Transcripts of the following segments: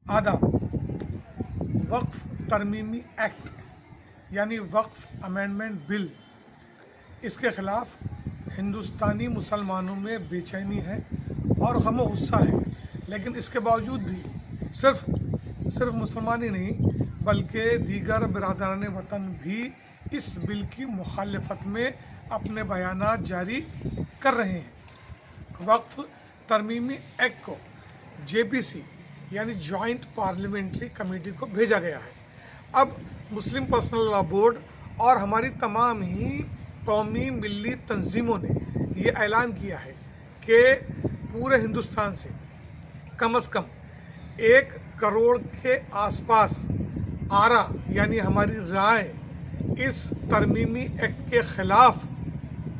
आदाब। वक्फ तरमीमी एक्ट यानी वक्फ amendment bill, इसके ख़िलाफ़ हिंदुस्तानी मुसलमानों में बेचैनी है और गम और गुस्सा है। लेकिन इसके बावजूद भी सिर्फ मुसलमान ही नहीं बल्कि दीगर बिरादरान वतन भी इस बिल की मुखालफत में अपने बयानात जारी कर रहे हैं। वक्फ तरमीमी एक्ट को JPC यानी जॉइंट पार्लियामेंट्री कमेटी को भेजा गया है। अब मुस्लिम पर्सनल लॉ बोर्ड और हमारी तमाम ही कौमी मिली तंजीमों ने ये ऐलान किया है कि पूरे हिंदुस्तान से कम से कम 1 करोड़ के आसपास आरा यानी हमारी राय इस तरमीमी एक्ट के ख़िलाफ़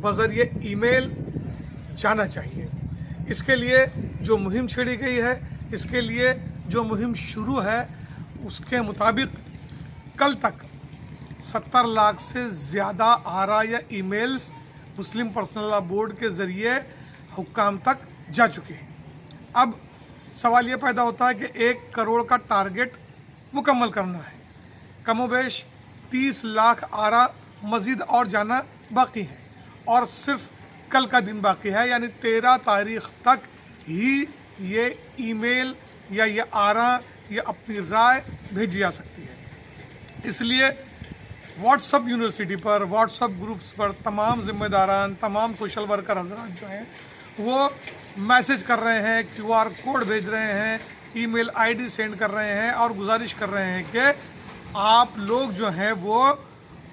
बज़रिए ईमेल जाना चाहिए। इसके लिए जो मुहिम छेड़ी गई है, इसके लिए जो मुहिम शुरू है, उसके मुताबिक कल तक 70 लाख से ज़्यादा आरा या ईमेल्स मुस्लिम पर्सनल लॉ बोर्ड के ज़रिए हुक्काम तक जा चुके हैं। अब सवाल ये पैदा होता है कि 1 करोड़ का टारगेट मुकम्मल करना है। कमोबेश 30 लाख आरा मज़ीद और जाना बाकी है और सिर्फ कल का दिन बाकी है, यानी 13 तारीख़ तक ही ये ईमेल या ये आरा या अपनी राय भेजी जा सकती है। इसलिए व्हाट्सएप यूनिवर्सिटी पर, व्हाट्सएप ग्रुप्स पर तमाम ज़िम्मेदारान, तमाम सोशल वर्कर हजरात जो हैं वो मैसेज कर रहे हैं, QR कोड भेज रहे हैं, ईमेल ID सेंड कर रहे हैं और गुजारिश कर रहे हैं कि आप लोग जो हैं वो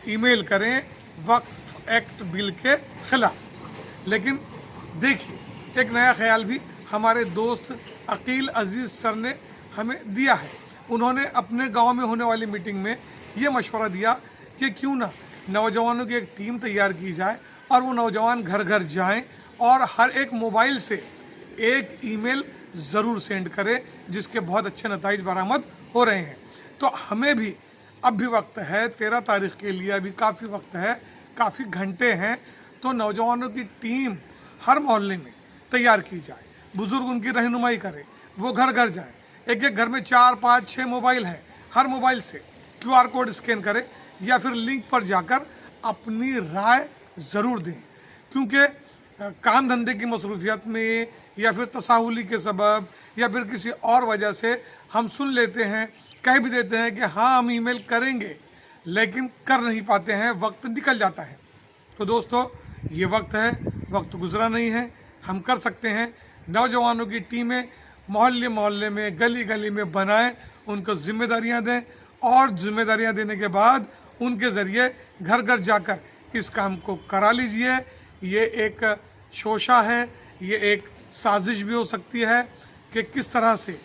ईमेल करें वक्फ एक्ट बिल के ख़िलाफ़। लेकिन देखिए, एक नया ख्याल भी हमारे दोस्त अकील अजीज़ सर ने हमें दिया है। उन्होंने अपने गांव में होने वाली मीटिंग में ये मशवरा दिया कि क्यों ना नौजवानों की एक टीम तैयार की जाए और वो नौजवान घर घर जाएं और हर एक मोबाइल से एक ईमेल ज़रूर सेंड करे, जिसके बहुत अच्छे नताइज बरामद हो रहे हैं। तो हमें भी अब भी वक्त है, 13 तारीख़ के लिए अभी काफ़ी वक्त है, काफ़ी घंटे हैं। तो नौजवानों की टीम हर मोहल्ले में तैयार की जाए, बुज़ुर्ग उनकी रहनुमाई करें, वो घर घर जाएं। एक घर में 4, 5, 6 मोबाइल हैं, हर मोबाइल से QR कोड स्कैन करें या फिर लिंक पर जाकर अपनी राय ज़रूर दें। क्योंकि काम धंधे की मसरूफियत में या फिर तसाहुली के सबब या फिर किसी और वजह से हम सुन लेते हैं, कह भी देते हैं कि हाँ हम ईमेल करेंगे, लेकिन कर नहीं पाते हैं, वक्त निकल जाता है। तो दोस्तों, ये वक्त है, वक्त गुजरा नहीं है, हम कर सकते हैं। नौजवानों की टीमें मोहल्ले मोहल्ले में, गली गली में बनाएं, उनको जिम्मेदारियां दें और जिम्मेदारियां देने के बाद उनके ज़रिए घर घर जाकर इस काम को करा लीजिए। ये एक शोशा है, ये एक साजिश भी हो सकती है कि किस तरह से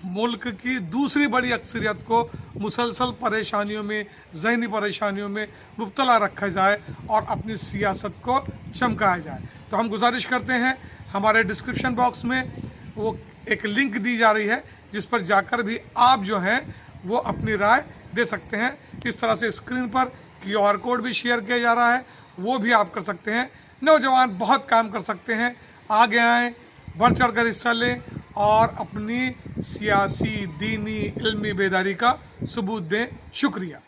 मुल्क की दूसरी बड़ी अक्सरियत को मुसलसल परेशानियों में, ज़हनी परेशानियों में मुब्तला रखा जाए और अपनी सियासत को चमकाया जाए। तो हम गुजारिश करते हैं, हमारे डिस्क्रिप्शन बॉक्स में वो एक लिंक दी जा रही है जिस पर जाकर भी आप जो हैं वो अपनी राय दे सकते हैं। इस तरह से स्क्रीन पर QR कोड भी शेयर किया जा रहा है, वो भी आप कर सकते हैं। नौजवान बहुत काम कर सकते हैं, आगे आएँ, बढ़ चढ़ कर हिस्सा लें और अपनी सियासी, दीनी, इल्मी बेदारी का सबूत दें। शुक्रिया।